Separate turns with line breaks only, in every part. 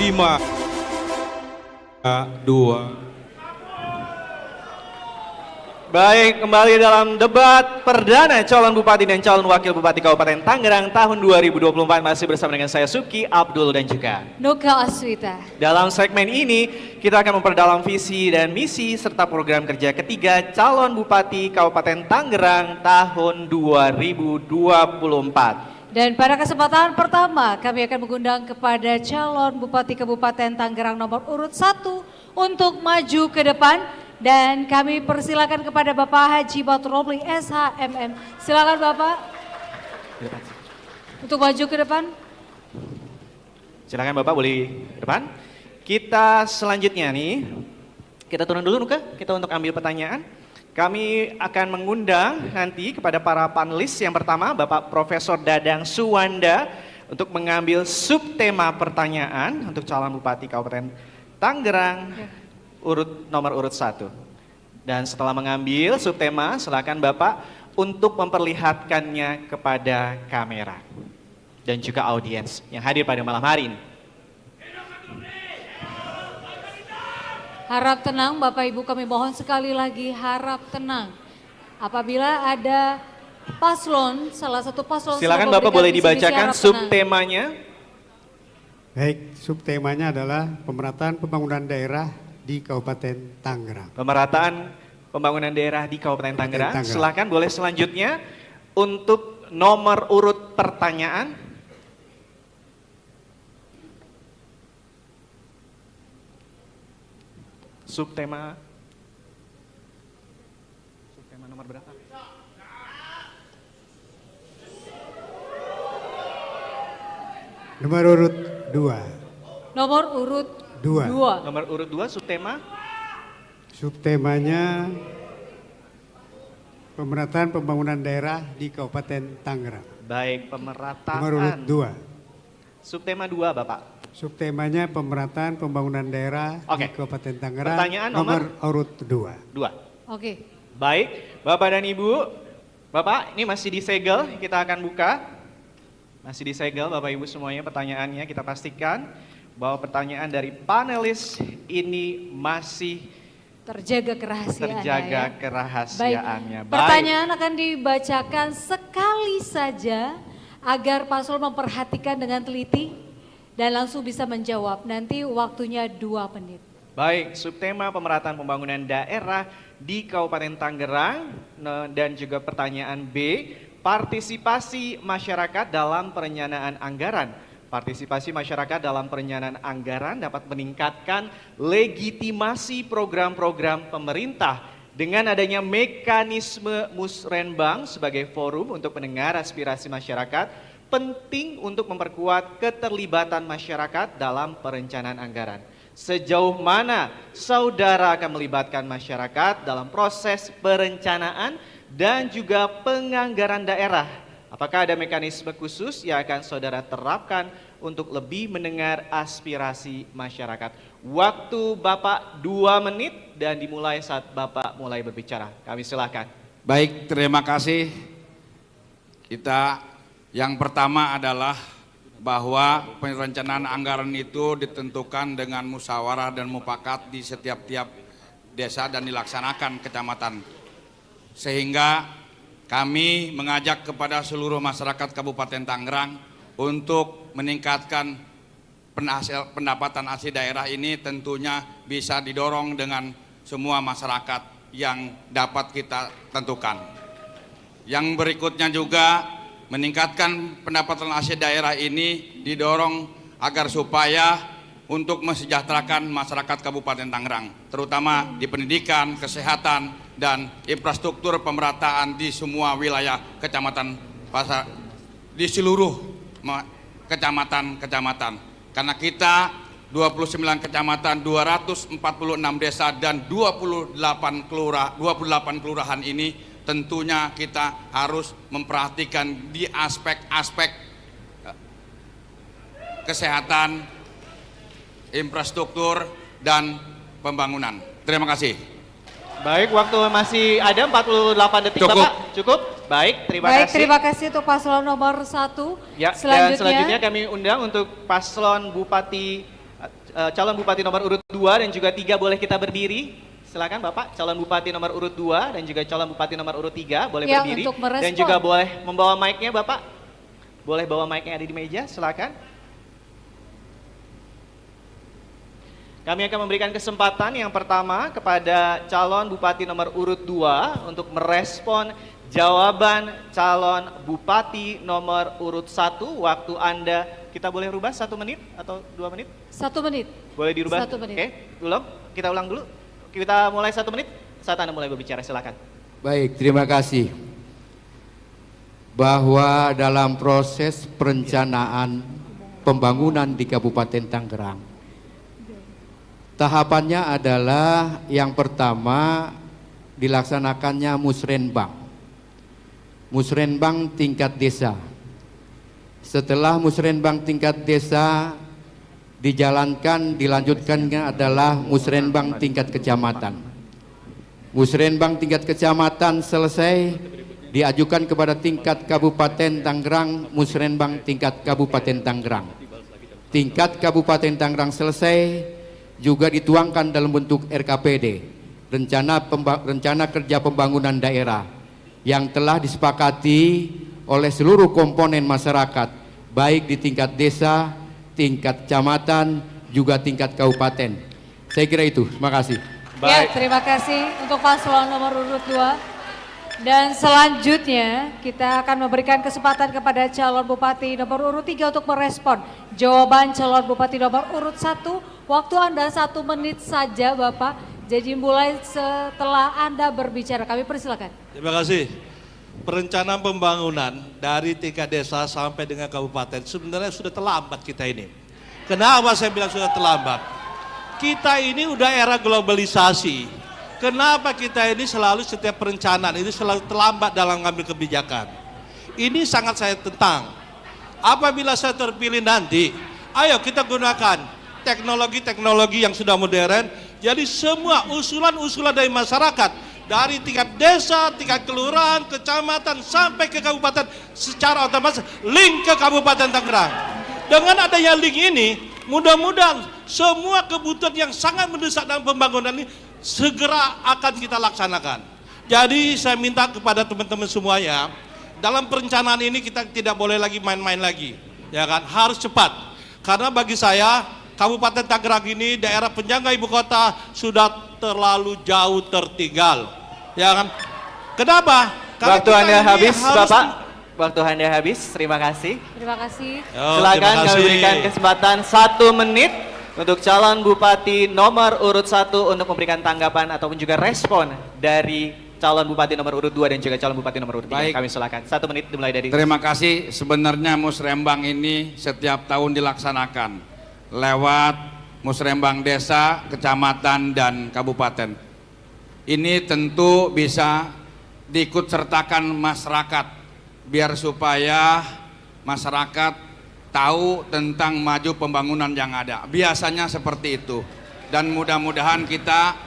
5, 2.
Baik, kembali dalam debat perdana calon bupati dan calon wakil bupati Kabupaten Tangerang tahun 2024 masih bersama dengan saya Suki, Abdul dan juga
Nuka Aswita.
dalam segmen ini kita akan memperdalam visi dan misi serta program kerja ketiga calon bupati Kabupaten Tangerang tahun 2024.
Dan pada kesempatan pertama kami akan mengundang kepada calon bupati Kabupaten Tangerang nomor urut 1 untuk maju ke depan. Dan kami persilakan kepada Bapak Haji Batur Robli SHMM. Silakan Bapak untuk maju ke depan.
Silakan Bapak boleh ke depan. Kita selanjutnya nih, kita turun dulu Nuka, kita untuk ambil pertanyaan. Kami akan mengundang nanti kepada para panelis yang pertama Bapak Profesor Dadang Suwanda untuk mengambil subtema pertanyaan untuk calon bupati Kabupaten Tangerang. Nomor urut 1. Dan setelah mengambil subtema, silakan Bapak untuk memperlihatkannya kepada kamera dan juga audiens yang hadir pada malam hari ini.
Harap tenang Bapak Ibu, kami mohon sekali lagi harap tenang. Apabila ada paslon, salah satu paslon
silakan Bapak boleh dibacakan subtemanya.
Baik, subtemanya adalah pemerataan pembangunan daerah di Kabupaten Tangerang.
Pemerataan pembangunan daerah di Kabupaten Tangerang. Silakan boleh selanjutnya untuk nomor urut pertanyaan. Subtema nomor berapa?
Nomor urut 2.
Nomor urut 2.
Nomor urut 2 subtema.
Subtemanya pemerataan pembangunan daerah di Kabupaten Tangerang.
Baik, pemerataan.
Nomor urut 2.
Subtema 2 Bapak.
Subtemanya pemerataan pembangunan daerah di Kabupaten Tangerang.
Pertanyaan
nomor urut 2.
Oke.
Baik, Bapak dan Ibu. Bapak, ini masih disegel, kita akan buka. Masih disegel Bapak Ibu semuanya pertanyaannya, kita pastikan bahwa pertanyaan dari panelis ini masih
terjaga kerahasiaannya.
Baik.
Pertanyaan akan dibacakan sekali saja agar paslon memperhatikan dengan teliti dan langsung bisa menjawab. Nanti waktunya 2 menit.
Baik, subtema pemerataan pembangunan daerah di Kabupaten Tangerang dan juga pertanyaan B, partisipasi masyarakat dalam perencanaan anggaran. Partisipasi masyarakat dalam perencanaan anggaran dapat meningkatkan legitimasi program-program pemerintah dengan adanya mekanisme musrenbang sebagai forum untuk mendengar aspirasi masyarakat, penting untuk memperkuat keterlibatan masyarakat dalam perencanaan anggaran. Sejauh mana saudara akan melibatkan masyarakat dalam proses perencanaan dan juga penganggaran daerah? Apakah ada mekanisme khusus yang akan saudara terapkan untuk lebih mendengar aspirasi masyarakat? Waktu Bapak 2 menit dan dimulai saat Bapak mulai berbicara. Kami silakan.
Baik, terima kasih. Yang pertama adalah bahwa perencanaan anggaran itu ditentukan dengan musyawarah dan mufakat di setiap desa dan dilaksanakan kecamatan. Sehingga kami mengajak kepada seluruh masyarakat Kabupaten Tangerang untuk meningkatkan pendapatan asli daerah ini, tentunya bisa didorong dengan semua masyarakat yang dapat kita tentukan. Yang berikutnya juga meningkatkan pendapatan asli daerah ini didorong agar supaya untuk mensejahterakan masyarakat Kabupaten Tangerang, terutama di pendidikan, kesehatan, dan infrastruktur pemerataan di semua wilayah kecamatan di seluruh kecamatan. Karena kita 29 kecamatan, 246 desa dan 28 kelurahan ini tentunya kita harus memperhatikan di aspek-aspek kesehatan, infrastruktur, dan pembangunan. Terima kasih.
Baik, waktu masih ada 48 detik.
Cukup.
Bapak. Cukup? Baik, terima kasih.
Terima kasih untuk paslon nomor 1.
Ya, dan selanjutnya kami undang untuk paslon Bupati calon Bupati nomor urut 2 dan juga 3 boleh kita berdiri. Silakan Bapak, calon Bupati nomor urut 2 dan juga calon Bupati nomor urut 3 boleh
Ya,
berdiri.
untuk merespon.
Dan juga boleh membawa mic-nya Bapak. Boleh bawa mic-nya ada di meja, silakan. Kami akan memberikan kesempatan yang pertama kepada calon Bupati nomor urut 2 untuk merespon jawaban calon Bupati nomor urut 1. Waktu Anda, kita boleh rubah 1 menit atau 2 menit?
1 menit.
Boleh dirubah?
1 menit.
Oke, kita ulang dulu. Kita mulai 1 menit, saat Anda mulai berbicara, silakan.
Baik, terima kasih. Bahwa dalam proses perencanaan pembangunan di Kabupaten Tangerang, tahapannya adalah yang pertama dilaksanakannya musrenbang. Musrenbang tingkat desa. Setelah musrenbang tingkat desa dilanjutkannya adalah musrenbang tingkat kecamatan. Musrenbang tingkat kecamatan selesai, diajukan kepada tingkat Kabupaten Tangerang, musrenbang tingkat Kabupaten Tangerang. Tingkat Kabupaten Tangerang selesai, juga dituangkan dalam bentuk RKPD, rencana kerja pembangunan daerah, yang telah disepakati oleh seluruh komponen masyarakat, baik di tingkat desa, tingkat kecamatan, juga tingkat kabupaten. Saya kira itu, terima kasih.
Ya, terima kasih untuk paslon nomor urut 2. Dan selanjutnya kita akan memberikan kesempatan kepada calon Bupati nomor urut 3 untuk merespon jawaban calon Bupati nomor urut 1. Waktu Anda 1 menit saja Bapak, jadi mulai setelah Anda berbicara, kami persilakan.
Terima kasih. Perencanaan pembangunan dari tingkat desa sampai dengan kabupaten sebenarnya sudah terlambat kita ini. Kenapa saya bilang sudah terlambat? Kita ini udah era globalisasi. Kenapa kita ini selalu setiap perencanaan ini selalu terlambat dalam mengambil kebijakan? Ini sangat saya tentang. Apabila saya terpilih nanti, ayo kita gunakan teknologi-teknologi yang sudah modern. Jadi semua usulan-usulan dari masyarakat, dari tingkat desa, tingkat kelurahan, kecamatan, sampai ke kabupaten, secara otomatis link ke Kabupaten Tangerang. Dengan adanya link ini, mudah-mudahan semua kebutuhan yang sangat mendesak dalam pembangunan ini segera akan kita laksanakan. Jadi saya minta kepada teman-teman semuanya, dalam perencanaan ini kita tidak boleh lagi main-main lagi, ya kan? Harus cepat. Karena bagi saya Kabupaten Tangerang ini daerah penyangga ibu kota sudah terlalu jauh tertinggal, ya kan? Kenapa? Karena
Waktu Anda habis,
harus...
Bapak. Waktu Anda habis. Terima kasih.
Terima kasih.
Silakan kami berikan kesempatan 1 menit untuk calon Bupati nomor urut 1 untuk memberikan tanggapan ataupun juga respon dari calon Bupati nomor urut 2 dan juga calon Bupati nomor urut 3.
Baik.
Kami silakan. 1 menit dimulai dari.
Terima kasih. Sebenarnya musrembang ini setiap tahun dilaksanakan lewat musrembang desa, kecamatan, dan kabupaten. Ini tentu bisa diikut sertakan masyarakat biar supaya masyarakat tahu tentang maju pembangunan yang ada. Biasanya seperti itu. Dan mudah-mudahan kita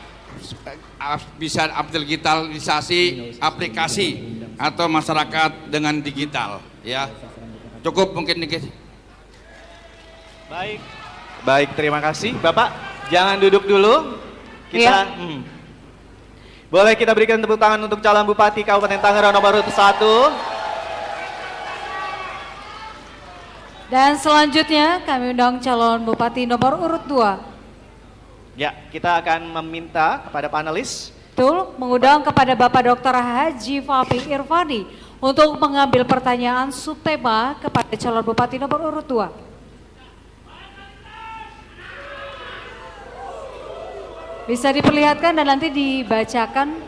bisa digitalisasi aplikasi atau masyarakat dengan digital, ya. Cukup mungkin dikit.
Baik. Baik, terima kasih. Bapak, jangan duduk dulu. Kita boleh kita berikan tepuk tangan untuk calon Bupati Kabupaten Tangerang nomor urut 1.
Dan selanjutnya kami undang calon Bupati nomor urut 2.
Ya, kita akan meminta kepada panelis.
Betul, mengundang kepada Bapak Dr. Haji Fahmi Irvani untuk mengambil pertanyaan subtema kepada calon Bupati nomor urut 2. Bisa diperlihatkan dan nanti dibacakan.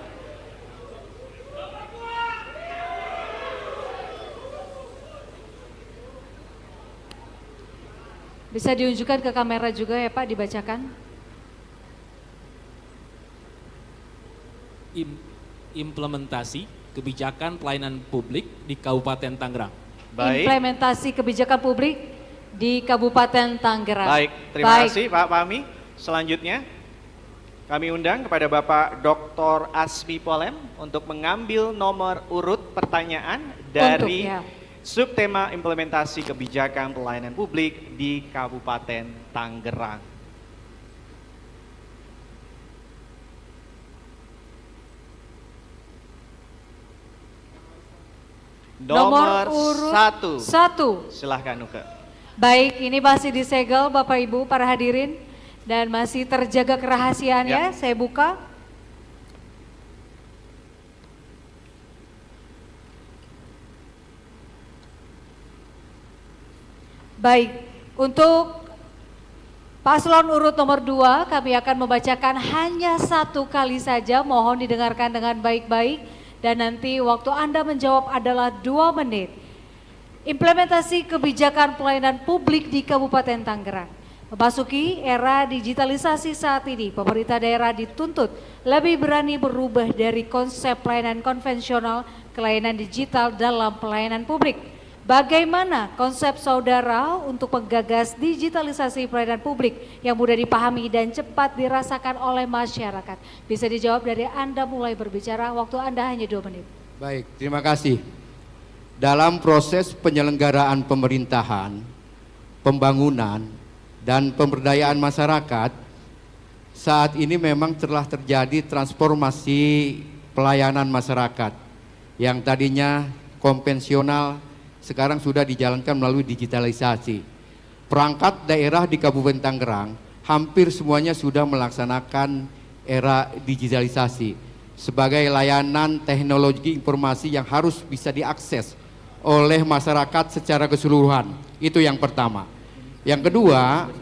Bisa diunjukkan ke kamera juga ya Pak, dibacakan.
Implementasi kebijakan pelayanan publik di Kabupaten Tangerang.
Baik.
Implementasi kebijakan publik di Kabupaten Tangerang.
Baik, terima kasih Pak Fahmi. Selanjutnya kami undang kepada Bapak Dr. Asmi Polem untuk mengambil nomor urut pertanyaan dari subtema implementasi kebijakan pelayanan publik di Kabupaten Tangerang. Nomor
urut
1.
1.
Silahkan Nuke.
Baik, ini masih disegel Bapak Ibu para hadirin dan masih terjaga kerahasiaannya. Saya buka. Baik, untuk paslon urut nomor 2 kami akan membacakan hanya 1 kali saja, mohon didengarkan dengan baik-baik dan nanti waktu Anda menjawab adalah 2 menit. Implementasi kebijakan pelayanan publik di Kabupaten Tangerang. Memasuki era digitalisasi saat ini, pemerintah daerah dituntut lebih berani berubah dari konsep pelayanan konvensional ke layanan digital dalam pelayanan publik. Bagaimana konsep saudara untuk menggagas digitalisasi pelayanan publik yang mudah dipahami dan cepat dirasakan oleh masyarakat? Bisa dijawab dari Anda mulai berbicara, waktu Anda hanya 2 menit.
Baik, terima kasih. Dalam proses penyelenggaraan pemerintahan, pembangunan, dan pemberdayaan masyarakat, saat ini memang telah terjadi transformasi pelayanan masyarakat yang tadinya konvensional sekarang sudah dijalankan melalui digitalisasi. Perangkat daerah di Kabupaten Tangerang hampir semuanya sudah melaksanakan era digitalisasi sebagai layanan teknologi informasi yang harus bisa diakses oleh masyarakat secara keseluruhan. Itu yang pertama. Yang kedua,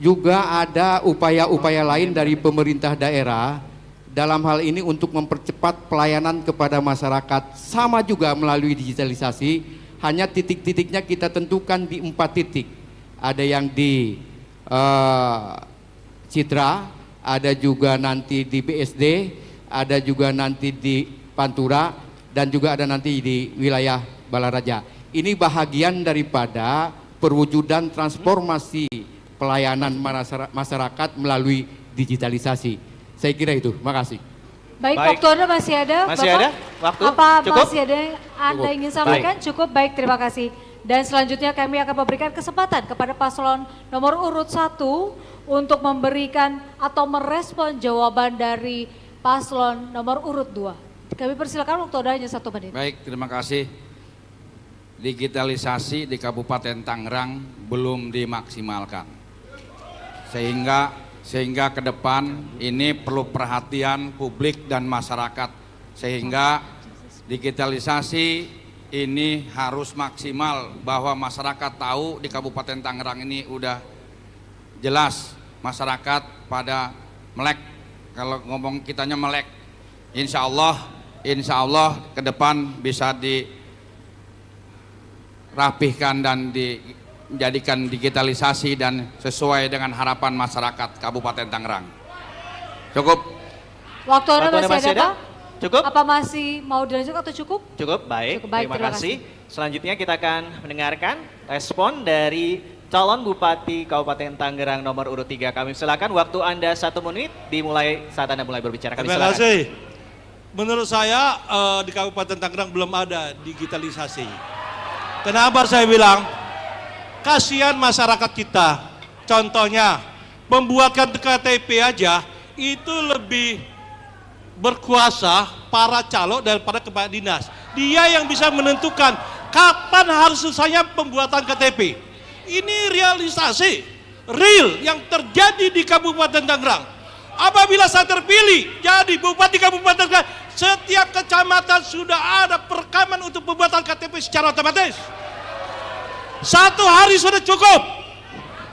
juga ada upaya-upaya lain dari pemerintah daerah dalam hal ini untuk mempercepat pelayanan kepada masyarakat, sama juga melalui digitalisasi. Hanya titik-titiknya kita tentukan di 4 titik. Ada yang di Citra, ada juga nanti di BSD, ada juga nanti di Pantura, dan juga ada nanti di wilayah Balaraja. Ini bahagian daripada perwujudan transformasi pelayanan masyarakat melalui digitalisasi. Saya kira itu, makasih.
Baik,
Baik.
waktu Anda masih ada,
Masih
Bapak?
ada waktu?
Apa
Cukup?
masih ada yang Anda ingin sampaikan? Cukup, baik, terima kasih. Dan selanjutnya kami akan memberikan kesempatan kepada paslon nomor urut 1 untuk memberikan atau merespon jawaban dari paslon nomor urut 2. Kami persilakan, waktu Anda hanya 1 menit.
Baik, terima kasih. Digitalisasi di Kabupaten Tangerang belum dimaksimalkan. Sehingga ke depan ini perlu perhatian publik dan masyarakat. Sehingga digitalisasi ini harus maksimal, bahwa masyarakat tahu di Kabupaten Tangerang ini udah jelas masyarakat pada melek. Kalau ngomong kitanya melek. Insya Allah ke depan bisa dirapihkan dan dijadikan digitalisasi dan sesuai dengan harapan masyarakat Kabupaten Tangerang. Cukup.
Waktu Anda masih ada, Pak?
Cukup?
Apa masih mau dilanjutkan atau cukup?
Cukup, baik.
Cukup, baik,
Terima
terima
kasih. Selanjutnya kita akan mendengarkan respon dari calon Bupati Kabupaten Tangerang nomor urut 3. Kami silakan, waktu Anda 1 menit dimulai saat Anda mulai berbicara. Kami
Terima
silakan.
kasih. Menurut saya di Kabupaten Tangerang belum ada digitalisasi. Kenapa saya bilang? Kasihan masyarakat kita. Contohnya, membuatkan KTP aja itu lebih berkuasa para calon daripada kepala dinas. Dia yang bisa menentukan kapan harus selesainya pembuatan KTP. Ini realisasi real yang terjadi di Kabupaten Tangerang. Apabila saya terpilih jadi Bupati Kabupaten Tangerang, setiap kecamatan sudah ada perekaman untuk pembuatan KTP secara otomatis. 1 hari sudah cukup.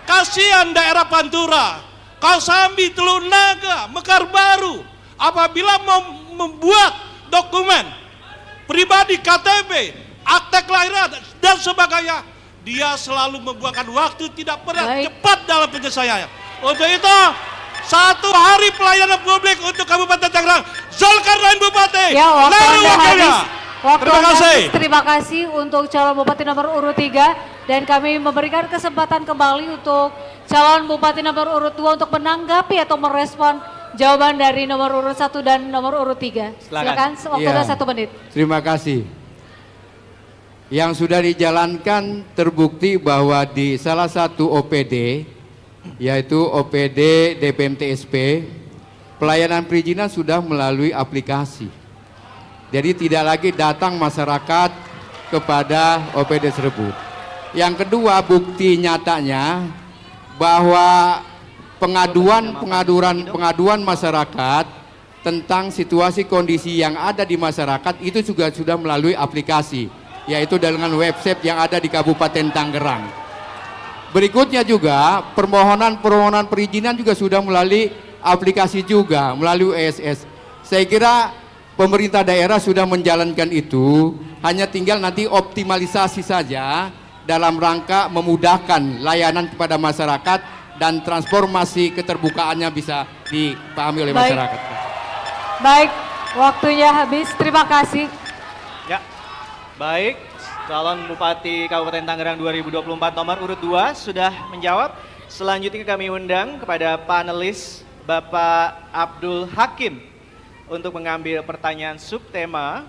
Kasihan daerah Pantura, Kausambi, Teluk Naga, Mekarbaru. Apabila mau membuat dokumen pribadi, KTP, akte kelahiran dan sebagainya, dia selalu membuangkan waktu, tidak pernah cepat dalam penyelesaiannya. Untuk itu 1 hari pelayanan publik untuk Kabupaten Tangerang. Zulkarnain Bupati,
Ya, waktu
lalu
Anda
wakilnya.
habis. Waktu
Terima
Anda
kasih.
habis. Terima kasih untuk calon Bupati nomor urut 3 dan kami memberikan kesempatan kembali untuk calon Bupati nomor urut 2 untuk menanggapi atau merespon jawaban dari nomor urut 1 dan nomor urut 3. Silakan, waktu
Iya.
Anda 1 menit.
Terima kasih. Yang sudah dijalankan terbukti bahwa di salah satu OPD, yaitu OPD DPMTSP, pelayanan perizinan sudah melalui aplikasi. Jadi tidak lagi datang masyarakat kepada OPD Serbuk. Yang kedua, bukti nyatanya bahwa pengaduan masyarakat tentang situasi kondisi yang ada di masyarakat itu juga sudah melalui aplikasi, yaitu dengan website yang ada di Kabupaten Tangerang. Berikutnya juga permohonan perizinan juga sudah melalui aplikasi juga, melalui ESS. Saya kira pemerintah daerah sudah menjalankan itu, hanya tinggal nanti optimalisasi saja dalam rangka memudahkan layanan kepada masyarakat dan transformasi keterbukaannya bisa dipahami oleh masyarakat.
Baik, waktunya habis. Terima kasih.
Ya, baik. Calon Bupati Kabupaten Tangerang 2024 nomor urut 2 sudah menjawab. Selanjutnya kami undang kepada panelis Bapak Abdul Hakim untuk mengambil pertanyaan subtema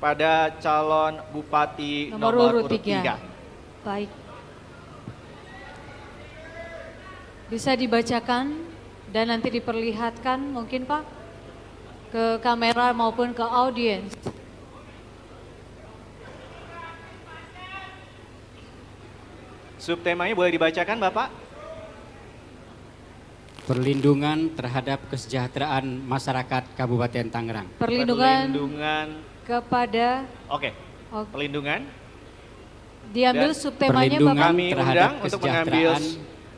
pada calon Bupati nomor urut 3.
Baik. Bisa dibacakan dan nanti diperlihatkan mungkin Pak ke kamera maupun ke audiens.
Subtemanya boleh dibacakan Bapak?
Perlindungan terhadap kesejahteraan masyarakat Kabupaten Tangerang.
Perlindungan
kepada
Oke. Perlindungan.
Diambil
Dan
subtemanya
perlindungan
Bapak.
Kami undang untuk mengambil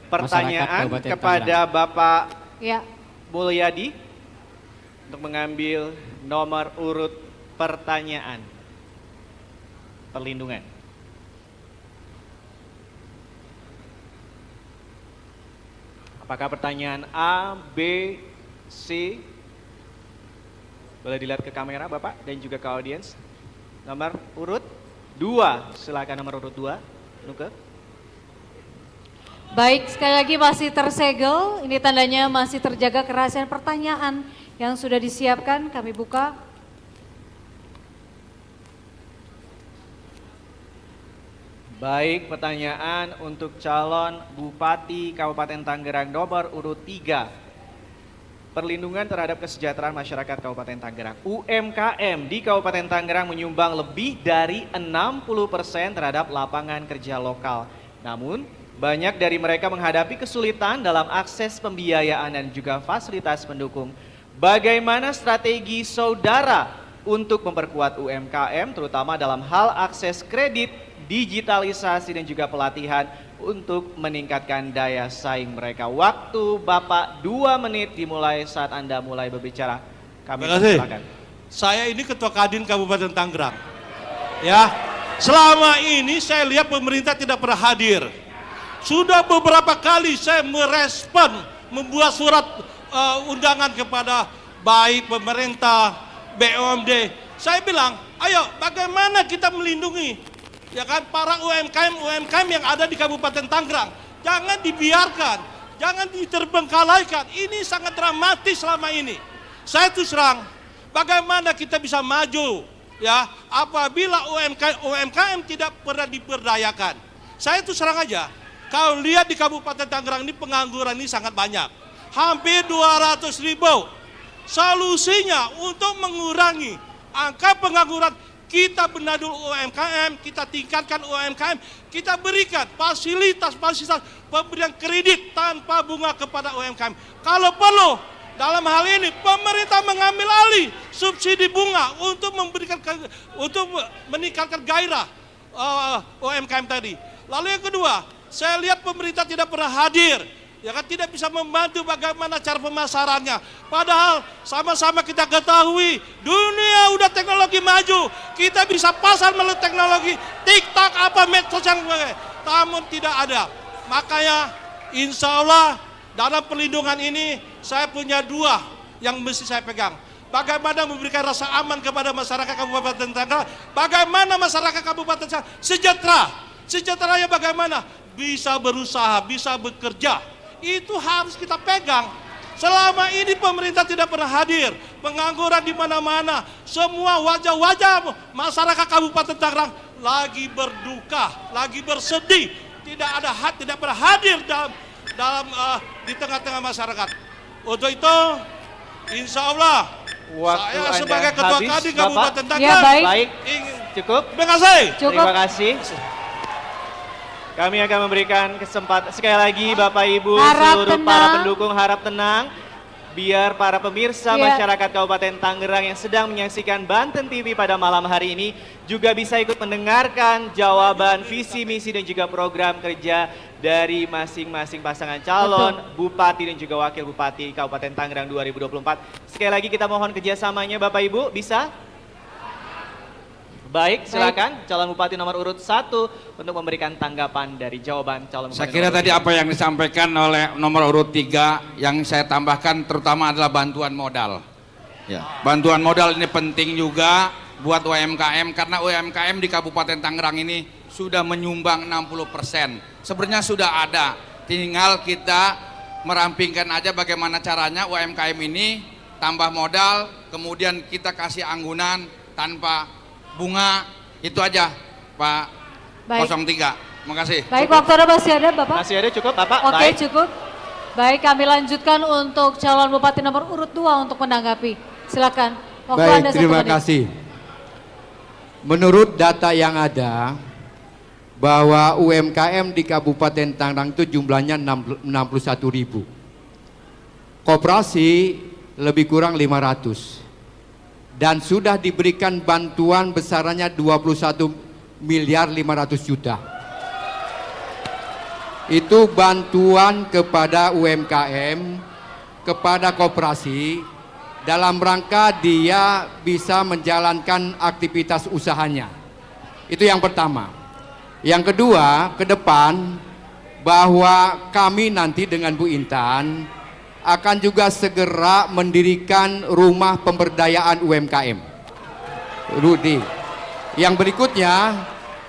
pertanyaan
Kabupaten
kepada Bapak
Ya.
Mulyadi untuk mengambil nomor urut pertanyaan. Perlindungan. Apakah pertanyaan A, B, C? Boleh dilihat ke kamera Bapak dan juga ke audiens. Nomor urut 2, silakan nomor urut 2, Nuke.
Baik, sekali lagi masih tersegel. Ini tandanya masih terjaga kerahasiaan pertanyaan yang sudah disiapkan. Kami buka.
Baik, pertanyaan untuk calon Bupati Kabupaten Tangerang nomor urut 3. Perlindungan terhadap kesejahteraan masyarakat Kabupaten Tangerang. UMKM di Kabupaten Tangerang menyumbang lebih dari 60% terhadap lapangan kerja lokal. Namun, banyak dari mereka menghadapi kesulitan dalam akses pembiayaan dan juga fasilitas pendukung. Bagaimana strategi saudara untuk memperkuat UMKM terutama dalam hal akses kredit, digitalisasi dan juga pelatihan untuk meningkatkan daya saing mereka. Waktu Bapak 2 menit dimulai saat Anda mulai berbicara. Kami
Terima kasih.
silakan.
Saya ini Ketua Kadin Kabupaten Tangerang. Ya, selama ini saya lihat pemerintah tidak pernah hadir. Sudah beberapa kali saya merespon, membuat surat undangan kepada baik pemerintah, BUMD. Saya bilang, ayo bagaimana kita melindungi ya kan para UMKM yang ada di Kabupaten Tangerang. Jangan dibiarkan, jangan diterbengkalaikan. Ini sangat dramatis selama ini. Saya terus terang, bagaimana kita bisa maju ya apabila UMKM tidak pernah diberdayakan. Saya terus terang aja, kalau lihat di Kabupaten Tangerang ini pengangguran ini sangat banyak. Hampir 200.000. Solusinya untuk mengurangi angka pengangguran, kita benahi UMKM, kita tingkatkan UMKM, kita berikan fasilitas pemberian kredit tanpa bunga kepada UMKM. Kalau perlu, dalam hal ini pemerintah mengambil alih subsidi bunga untuk meningkatkan gairah UMKM tadi. Lalu yang kedua, saya lihat pemerintah tidak pernah hadir. Ya kan tidak bisa membantu bagaimana cara pemasarannya. Padahal sama-sama kita ketahui dunia udah teknologi maju. Kita bisa pasar melalui teknologi TikTok apa medsos yang namun tidak ada. Makanya insya Allah dalam perlindungan ini saya punya 2 yang mesti saya pegang. Bagaimana memberikan rasa aman kepada masyarakat Kabupaten Tangerang. Bagaimana masyarakat Kabupaten Tangerang sejahtera. Sejahteranya bagaimana? Bisa berusaha, bisa bekerja. Itu harus kita pegang. Selama ini pemerintah tidak pernah hadir, pengangguran di mana-mana, semua wajah-wajah masyarakat Kabupaten Tangerang lagi berduka, lagi bersedih, tidak pernah hadir di tengah-tengah masyarakat. Untuk itu, insya Allah
Waktu
saya
Anda
sebagai Ketua
habis,
Kadin
Bapak.
Kabupaten
Ya,
Tangerang
baik.
Baik,
ingin
Cukup?
Terima kasih.
Cukup.
Terima kasih. Kami akan memberikan kesempatan sekali lagi Bapak Ibu
Harap
seluruh para
tenang.
pendukung harap tenang. Biar para pemirsa
Iya.
masyarakat Kabupaten Tangerang yang sedang menyaksikan Banten TV pada malam hari ini juga bisa ikut mendengarkan jawaban visi misi dan juga program kerja dari masing-masing pasangan calon Bupati dan juga Wakil Bupati Kabupaten Tangerang 2024. Sekali lagi kita mohon kerjasamanya Bapak Ibu, bisa? Baik, silakan calon Bupati nomor urut 1 untuk memberikan tanggapan dari jawaban calon Bupati.
Saya kira
nomor
tadi
urut
apa yang disampaikan oleh nomor urut 3 yang saya tambahkan terutama adalah bantuan modal. Ya, bantuan modal ini penting juga buat UMKM karena UMKM di Kabupaten Tangerang ini sudah menyumbang 60%. Sebenarnya sudah ada, tinggal kita merampingkan aja bagaimana caranya UMKM ini tambah modal, kemudian kita kasih anggunan tanpa bunga, itu aja Pak
Baik.
03. Makasih.
Baik, waktu Anda masih ada Bapak?
Masih ada cukup Bapak?
Oke,
Baik.
cukup. Baik, kami lanjutkan untuk calon Bupati nomor urut 2 untuk menanggapi. Silakan. Waktu
Baik,
Anda 1
terima
menit.
kasih. Menurut data yang ada, bahwa UMKM di Kabupaten Tangerang itu jumlahnya 61 ribu. Koperasi lebih kurang 500. Dan sudah diberikan bantuan besarannya 21 miliar 500 juta. Itu bantuan kepada UMKM, kepada koperasi, dalam rangka dia bisa menjalankan aktivitas usahanya. Itu yang pertama. Yang kedua, ke depan bahwa kami nanti dengan Bu Intan akan juga segera mendirikan rumah pemberdayaan UMKM. Rudi. Yang berikutnya,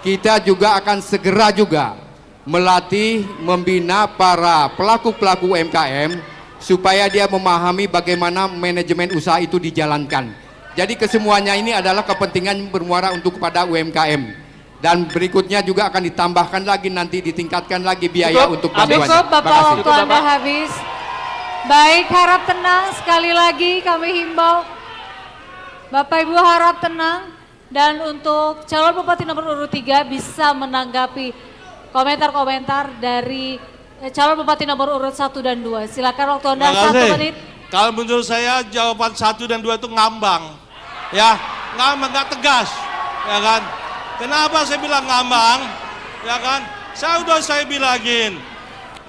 kita juga akan segera juga melatih, membina para pelaku-pelaku UMKM supaya dia memahami bagaimana manajemen usaha itu dijalankan. Jadi kesemuanya ini adalah kepentingan bermuara untuk kepada UMKM. Dan berikutnya juga akan ditambahkan lagi nanti, ditingkatkan lagi biaya untuk bantuannya.
Cukup Bapak,
Makasih.
waktu Anda habis. Baik, harap tenang. Sekali lagi kami himbau Bapak Ibu harap tenang. Dan untuk calon Bupati nomor urut 3 bisa menanggapi komentar-komentar dari calon Bupati nomor urut 1 dan 2. Silakan, waktu Anda
Terima
1
kasih.
menit.
Kalau menurut saya jawaban 1 dan 2 itu ngambang. Ya, ngambang gak tegas. Ya kan? Kenapa saya bilang ngambang? Ya kan? Saya bilangin.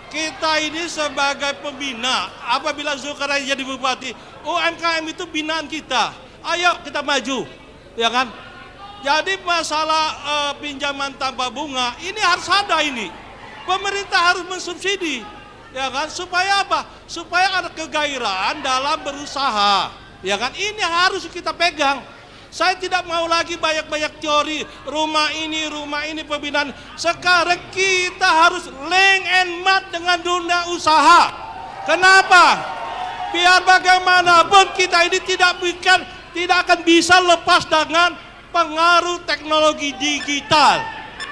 Kita ini sebagai pembina, apabila Zulkarnain jadi bupati, UMKM itu binaan kita. Ayo kita maju, ya kan? Jadi masalah pinjaman tanpa bunga, ini harus ada ini. Pemerintah harus mensubsidi, ya kan? Supaya apa? Supaya ada kegairahan dalam berusaha, ya kan? Ini harus kita pegang. Saya tidak mau lagi banyak-banyak teori, rumah ini pembinaan. Sekarang kita harus link and mat dengan dunia usaha. Kenapa? Biar bagaimanapun kita ini tidak akan bisa lepas dengan pengaruh teknologi digital.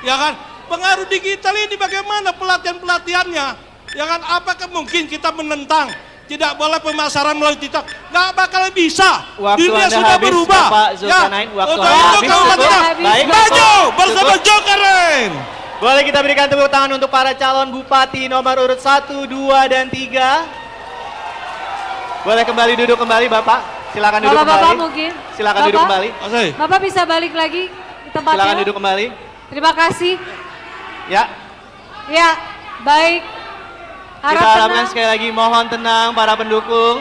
Ya kan? Pengaruh digital ini bagaimana pelatihan-pelatihannya? Ya kan? Apakah mungkin kita menentang tidak boleh pemasaran melalui TikTok? Nggak bakal bisa.
Waktu
Dunia
Anda
sudah
habis,
berubah.
Bapak Zulkarnain. Waktu
untuk
Anda
itu
habis,
Kabupaten
cukup.
Tangerang
Baik,
maju bersama
cukup.
Zulkarnain.
Boleh kita berikan tepuk tangan untuk para calon Bupati nomor urut 1, 2, dan 3. Boleh kembali duduk kembali Bapak. Silakan duduk
Bapak-bapak
kembali.
mungkin.
Silakan duduk
Bapak?
kembali.
Oke.
Bapak bisa balik lagi ke tempatnya.
Silakan duduk kembali.
Terima kasih.
Ya,
Ya, baik. Harap
kita harapkan
tenang.
sekali lagi mohon tenang para pendukung.